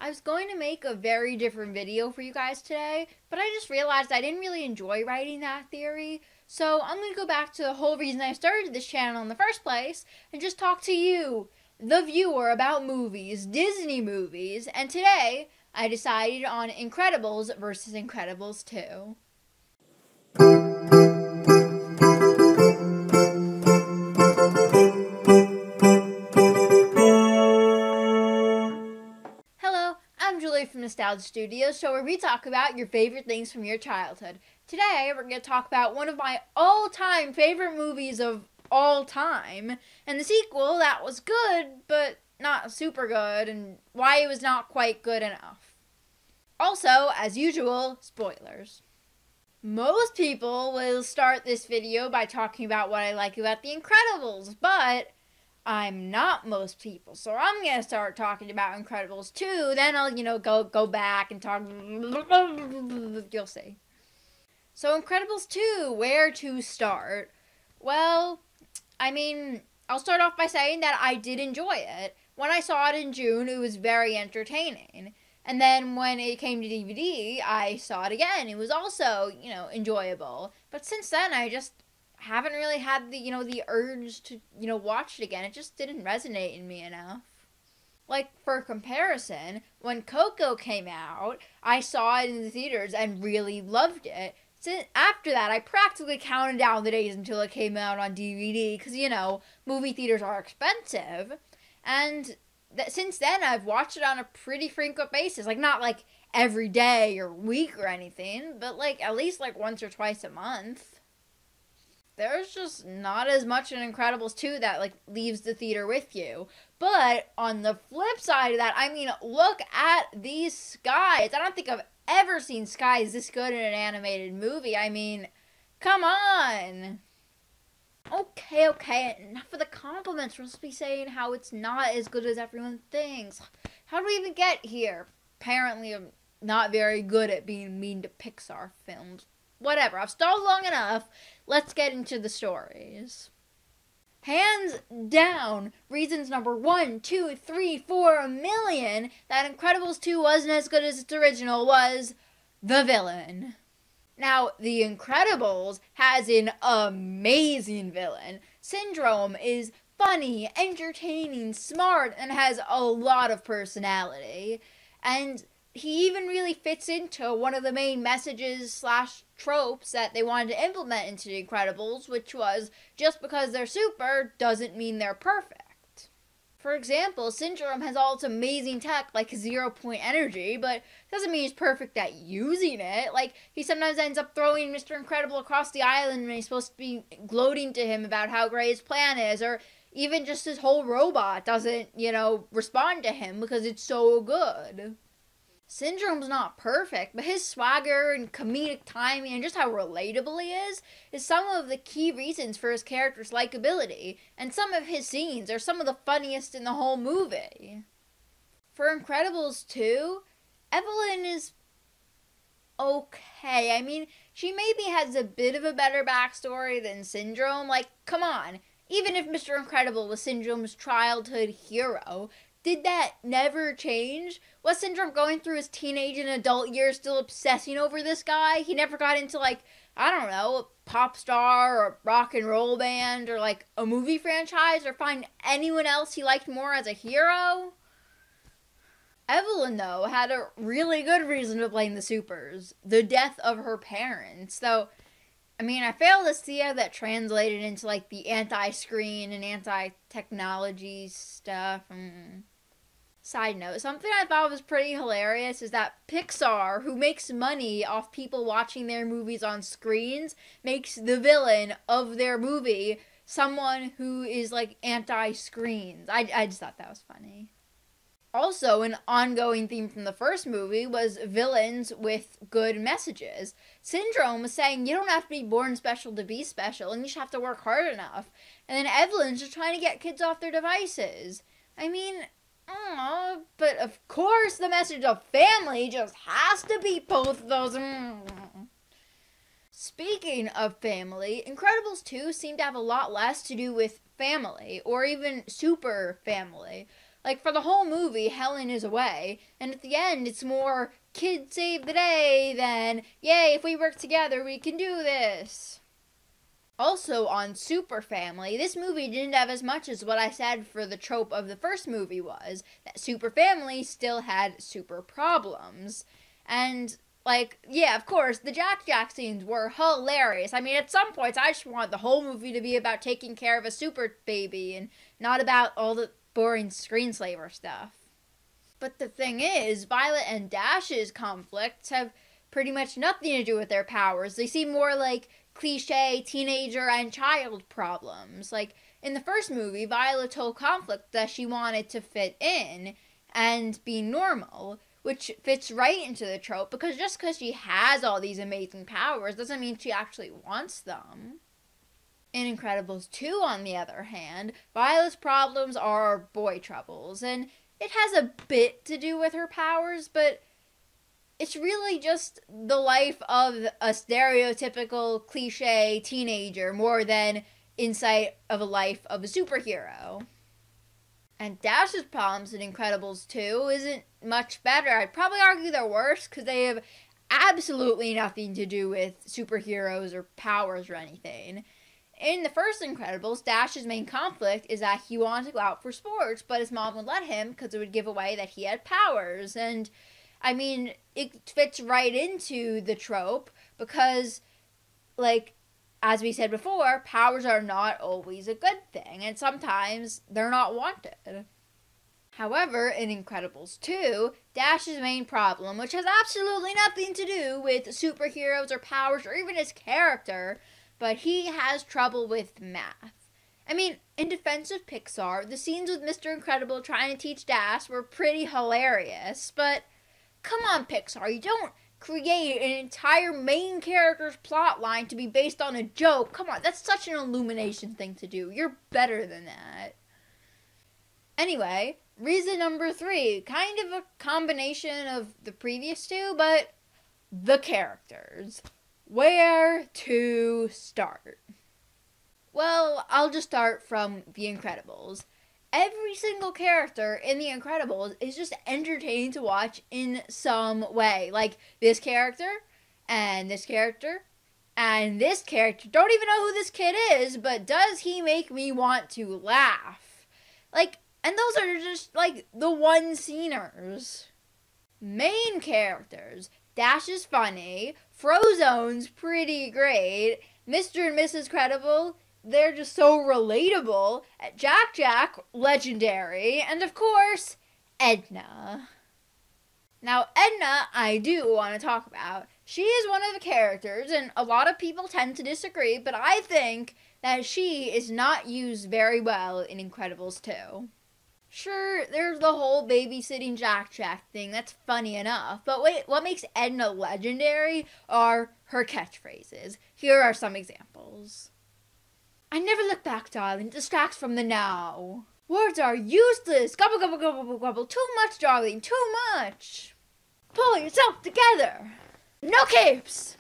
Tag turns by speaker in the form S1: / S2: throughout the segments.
S1: I was going to make a very different video for you guys today, but I just realized I didn't really enjoy writing that theory. So I'm going to go back to the whole reason I started this channel in the first place and just talk to you, the viewer, about movies, Disney movies. And today I decided on Incredibles versus Incredibles 2. I'm Julie from Nostalgia Studios, where we talk about your favorite things from your childhood. Today, we're going to talk about one of my all-time favorite movies of all time, and the sequel that was good, but not super good, and why it was not quite good enough. Also, as usual, spoilers. Most people will start this video by talking about what I like about The Incredibles, but I'm not most people, so I'm going to start talking about Incredibles 2, then I'll, go back and talk, you'll see. So Incredibles 2, where to start? Well, I'll start off by saying that I did enjoy it. When I saw it in June, it was very entertaining. And then when it came to DVD, I saw it again. It was also, enjoyable. But since then, I just haven't really had the urge to, watch it again. It just didn't resonate in me enough. Like, for comparison, when Coco came out, I saw it in the theaters and really loved it. After that, I practically counted down the days until it came out on DVD, because, movie theaters are expensive. And since then, I've watched it on a pretty frequent basis. Like, not like every day or week or anything, but like at least like once or twice a month. There's just not as much in Incredibles 2 that, leaves the theater with you. But on the flip side of that, look at these skies. I don't think I've ever seen skies this good in an animated movie. Come on. Okay, enough of the compliments. We're supposed to be saying how it's not as good as everyone thinks. How do we even get here? Apparently, I'm not very good at being mean to Pixar films. Whatever, I've stalled long enough. Let's get into the stories. Hands down, reasons number 1, 2, 3, 4, a million that Incredibles 2 wasn't as good as its original was the villain. Now, The Incredibles has an amazing villain. Syndrome is funny, entertaining, smart, and has a lot of personality. And he even really fits into one of the main messages / tropes that they wanted to implement into The Incredibles, which was, just because they're super doesn't mean they're perfect. For example, Syndrome has all its amazing tech, like 0-point energy, but doesn't mean he's perfect at using it. Like, he sometimes ends up throwing Mr. Incredible across the island when he's supposed to be gloating to him about how great his plan is, or even just his whole robot doesn't, respond to him because it's so good. Syndrome's not perfect, but his swagger and comedic timing and just how relatable he is some of the key reasons for his character's likability, and some of his scenes are some of the funniest in the whole movie. For Incredibles 2, Evelyn is okay. She maybe has a bit of a better backstory than Syndrome. Like, come on, even if Mr. Incredible was Syndrome's childhood hero, did that never change? Was Syndrome going through his teenage and adult years still obsessing over this guy? He never got into, a pop star or a rock and roll band or, a movie franchise or find anyone else he liked more as a hero? Evelyn, though, had a really good reason to blame the supers. The death of her parents. Though, I fail to see how that translated into, the anti-screen and anti-technology stuff. Side note, something I thought was pretty hilarious is that Pixar, who makes money off people watching their movies on screens, makes the villain of their movie someone who is, anti-screens. I just thought that was funny. Also, an ongoing theme from the first movie was villains with good messages. Syndrome was saying you don't have to be born special to be special, and you just have to work hard enough. And then Evelyn's just trying to get kids off their devices. But of course the message of family just has to be both of those. Speaking of family, Incredibles 2 seemed to have a lot less to do with family, or even super family. Like, for the whole movie, Helen is away, and at the end, it's more kids save the day than, yay, if we work together, we can do this. Also, on Super Family, this movie didn't have as much as what I said for the trope of the first movie was, that Super Family still had super problems. And, like, yeah, of course, the Jack scenes were hilarious. I mean, at some points, I just want the whole movie to be about taking care of a super baby and not about all the boring screenslaver stuff. But the thing is, Violet and Dash's conflicts have pretty much nothing to do with their powers. They seem more like cliche teenager and child problems. Like, in the first movie, Violet's whole conflict that she wanted to fit in and be normal, which fits right into the trope, because just because she has all these amazing powers doesn't mean she actually wants them. In Incredibles 2, on the other hand, Violet's problems are boy troubles, and it has a bit to do with her powers, but it's really just the life of a stereotypical cliche teenager more than insight of a life of a superhero. And Dash's problems in Incredibles 2 isn't much better. I'd probably argue they're worse because they have absolutely nothing to do with superheroes or powers or anything. In the first Incredibles, Dash's main conflict is that he wanted to go out for sports, but his mom would let him because it would give away that he had powers. And, I mean, it fits right into the trope because, like, as we said before, powers are not always a good thing, and sometimes they're not wanted. However, in Incredibles 2, Dash's main problem, which has absolutely nothing to do with superheroes or powers or even his character, but he has trouble with math. I mean, in defense of Pixar, the scenes with Mr. Incredible trying to teach Dash were pretty hilarious, but come on, Pixar, you don't create an entire main character's plot line to be based on a joke. Come on, that's such an Illumination thing to do. You're better than that. Anyway, reason number 3, kind of a combination of the previous two, but the characters. Where to start? Well, I'll just start from The Incredibles. Every single character in The Incredibles is just entertaining to watch in some way. Like, this character, and this character, and this character. Don't even know who this kid is, but does he make me want to laugh? Like, and those are just, like, the one-sceners. Main characters. Dash is funny. Frozone's pretty great. Mr. and Mrs. Credible, they're just so relatable. Jack, legendary. And of course, Edna. Now, Edna, I do want to talk about. She is one of the characters, and a lot of people tend to disagree, but I think that she is not used very well in Incredibles 2. Sure, there's the whole babysitting Jack thing, that's funny enough, but wait, what makes Edna legendary are her catchphrases. Here are some examples. I never look back, darling, distracts from the now. Words are useless, gobble, gobble, gobble, gobble, gobble, too much, darling, too much. Pull yourself together. No capes!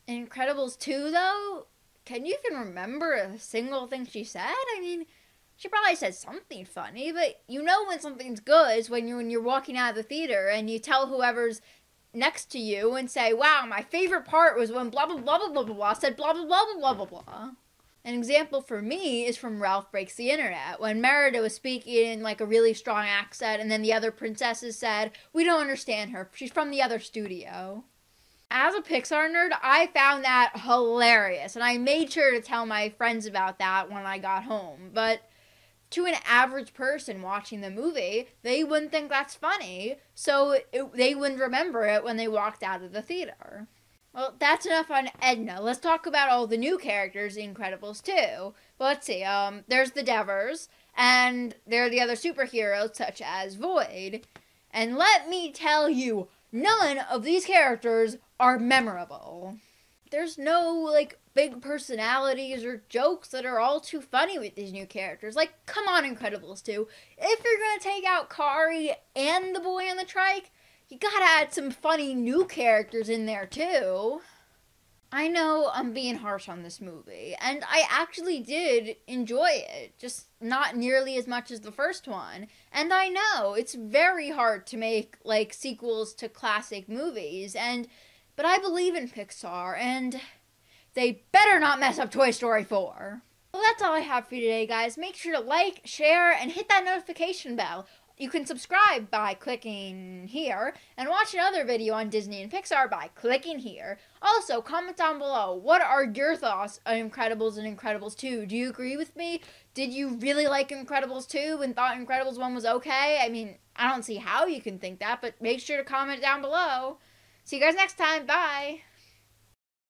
S1: In Incredibles 2, though, can you even remember a single thing she said? I mean, she probably said something funny, but you know when something's good is when you're walking out of the theater and you tell whoever's next to you and say, wow, my favorite part was when blah, blah, blah, blah, blah, blah, blah, said blah, blah, blah, blah, blah, blah, blah. An example for me is from Ralph Breaks the Internet, when Merida was speaking in like a really strong accent and then the other princesses said, we don't understand her, she's from the other studio. As a Pixar nerd, I found that hilarious, and I made sure to tell my friends about that when I got home, but to an average person watching the movie, they wouldn't think that's funny, so they wouldn't remember it when they walked out of the theater. Well, that's enough on Edna. Let's talk about all the new characters in Incredibles 2. Well, let's see. There's the Devers, and there are the other superheroes, such as Void. And let me tell you, none of these characters are memorable. There's no, like, big personalities or jokes that are all too funny with these new characters. Like, come on, Incredibles 2. If you're gonna take out Kari and the boy on the trike, you gotta add some funny new characters in there, too. I know I'm being harsh on this movie, and I actually did enjoy it, just not nearly as much as the first one. And I know it's very hard to make like sequels to classic movies, and but I believe in Pixar, and they better not mess up Toy Story 4. Well, that's all I have for you today, guys. Make sure to like, share, and hit that notification bell. You can subscribe by clicking here, and watch another video on Disney and Pixar by clicking here. Also, comment down below, what are your thoughts on Incredibles and Incredibles 2? Do you agree with me? Did you really like Incredibles 2 and thought Incredibles 1 was okay? I mean, I don't see how you can think that, but make sure to comment down below. See you guys next time. Bye!